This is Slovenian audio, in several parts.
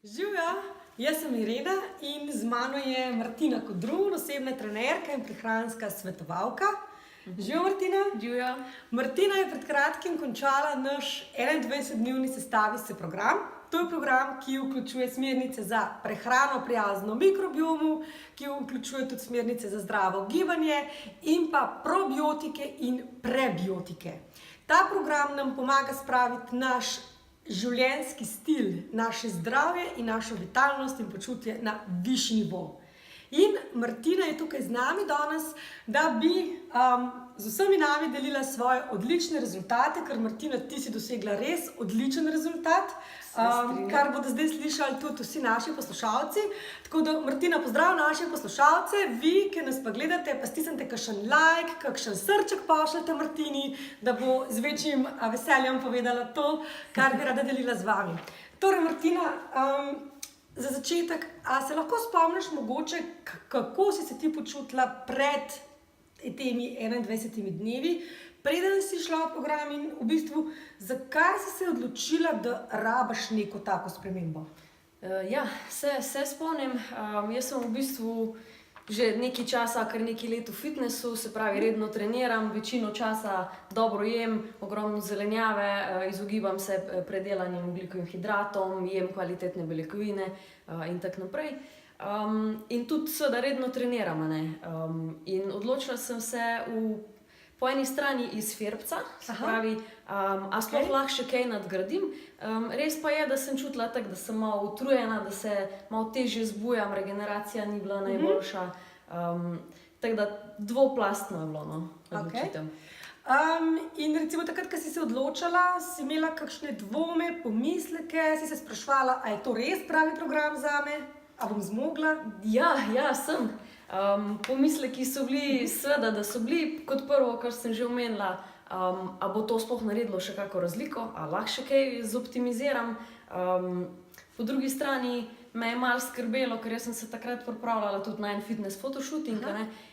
Živijo, jaz sem Irena in z mano je Martina Kodrun, osebna trenerka in prehranska svetovalka. Živijo, Martina. Živijo. Martina je pred kratkim končala naš 21-dnevni Sestavi se program. To je program, ki vključuje smernice za prehrano prijazno mikrobiomu, ki vključuje tudi smernice za zdravo gibanje in pa probiotike in prebiotike. Ta program nam pomaga spraviti naš življenjski stil, naše zdravje in našo vitalnost in počutje na višji nivo. In Martina je tukaj z nami danes, da bi z vsemi nami delila svoje odlične rezultate, ker Martina, ti si dosegla res odličen rezultat, kar bodo zdaj slišali tudi vsi naši poslušalci. Tako da, Martina, pozdrav naše poslušalce, vi, ki nas pa gledate, pa stisnite kakšen like, kakšen srček pošljete Martini, da bo z večjim veseljem povedala to, kar bi rada delila z vami. Torej, Martina, za začetek, a se lahko spomniš mogoče, kako si se ti počutila pred temi 21 dnevi, preden si šla v program in v bistvu, zakaj si se odločila, da rabiš neko tako spremembo? Ja, se spomnim. Jaz sem v bistvu že nekaj časa, kar nekaj let v fitnessu, se pravi redno treniram, večino časa dobro jem, ogromno zelenjave, izogibam se predelanim ogljikovim hidratom, jem kvalitetne beljakovine in tako naprej. In tudi seveda redno treniram. In odločila sem se po eni strani iz Ferbca, se pravi, a sploh lahko še kaj nadgradim. Res pa je, da sem čutila tako, da sem malo utrujena, da se malo težje zbujam, regeneracija ni bila najboljša. Tako da dvoplastno je bilo, odločitev. In recimo takrat, ko si se odločala, si imela kakšne dvome, pomisleke, si se spraševala, a je to res pravi program zame, a bom zmogla? Ja, sem. Pomisleki so bili, seveda, da so bili, kot prvo, kar sem že omenila, a bo to sploh naredilo še kako razliko, a lahko še kaj zoptimiziram. Po drugi strani me je malo skrbelo, ker jaz sem se takrat pripravljala tudi na en fitness photoshooting,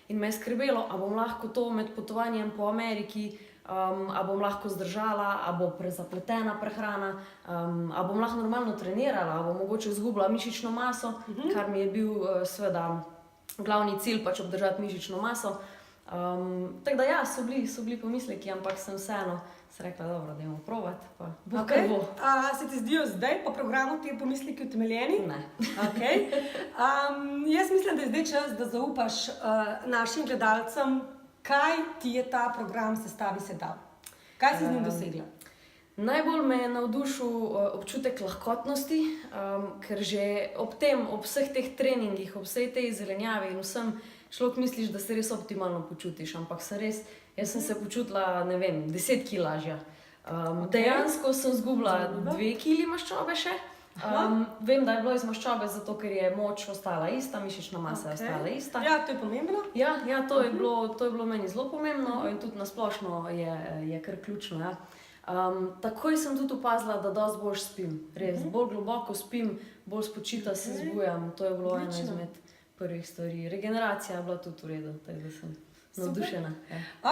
in me je skrbelo, a bom lahko to med potovanjem po Ameriki, a bom lahko zdržala, a bo prezapletena prehrana, a bom lahko normalno trenirala, a bom mogoče izgubila mišično maso, kar mi je bil seveda glavni cilj, pač obdržati mišično maso. Tako da ja, so bili pomisleki, ampak sem vseeno rekla, dobro, dajmo probati, pa bo kar bo. Se ti zdijo zdaj po programu ti pomisleki utemeljeni? Ne. Jaz mislim, da je zdaj čas, da zaupaš našim gledalcem, kaj ti je ta program Sestavi se dal. Kaj si z njim dosegla? Najbolj me je navdušil občutek lahkotnosti, ker že ob vseh teh treningih, ob vsej tej zelenjavi in vsem človek misliš, da se res optimalno počutiš, ampak jaz sem se počutila, ne vem, 10 kg lažja. Dejansko sem zgubila 2 kg maščobe še. Vem, da je bilo iz maščobe, zato ker je moč ostala ista, mišična masa je ostala ista. Ja, to je pomembno. Ja, to je bilo meni zelo pomembno in tudi nasplošno je kar ključno. Takoj sem tudi opazila, da dosti bolj spim. Res, bolj globoko spim, bolj spočita se zbujam. To je bilo ena izmed prvih stvari. Regeneracija je bila tudi v redu, tako da sem navdušena.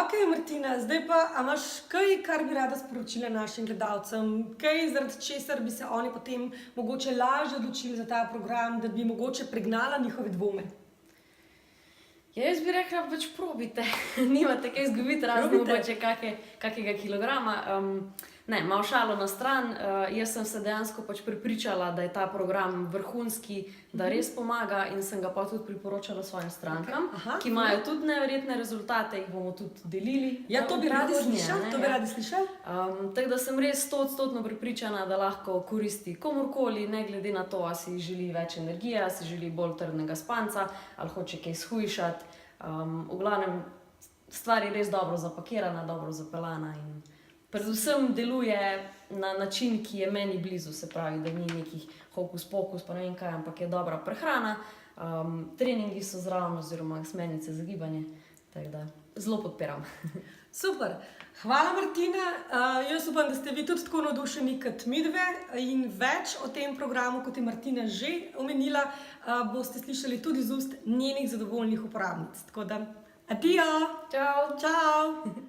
Ok, Martina, zdaj pa, a imaš kaj, kar bi rada sporočila našim gledalcem? Kaj, zaradi česar bi se oni potem mogoče lažje odločili za ta program, da bi mogoče pregnala njihove dvome? Jaz bi rekla, pač probite. Nimate kaj izgubiti, razen mogoče kakega kilograma. Ne, malo šalo na stran. Jaz sem se dejansko pač prepričala, da je ta program vrhunski, da res pomaga in sem ga pa tudi priporočala svojim strankam, ki imajo tudi neverjetne rezultate, jih bomo tudi delili. Ja, to bi radi slišali. Tako da sem res 100% prepričana, da lahko koristi komurkoli, ne glede na to, a si želi več energije, a si želi bolj trdnega spanca, ali hoče kaj shujšati. V glavnem, stvar je res dobro zapakirana, dobro zapeljana in predvsem deluje na način, ki je meni blizu, se pravi, da ni nekih hokus pokus, pa ne vem kaj, ampak je dobra prehrana, treningi so zraven oziroma smernice za gibanje, tako da zelo podpiram. Super, hvala Martina, jaz upam, da ste vi tudi tako navdušeni kot midve in več o tem programu, kot je Martina že omenila, boste slišali tudi z ust njenih zadovoljnih uporabnic. Tako da, adijo! Čau! Čau!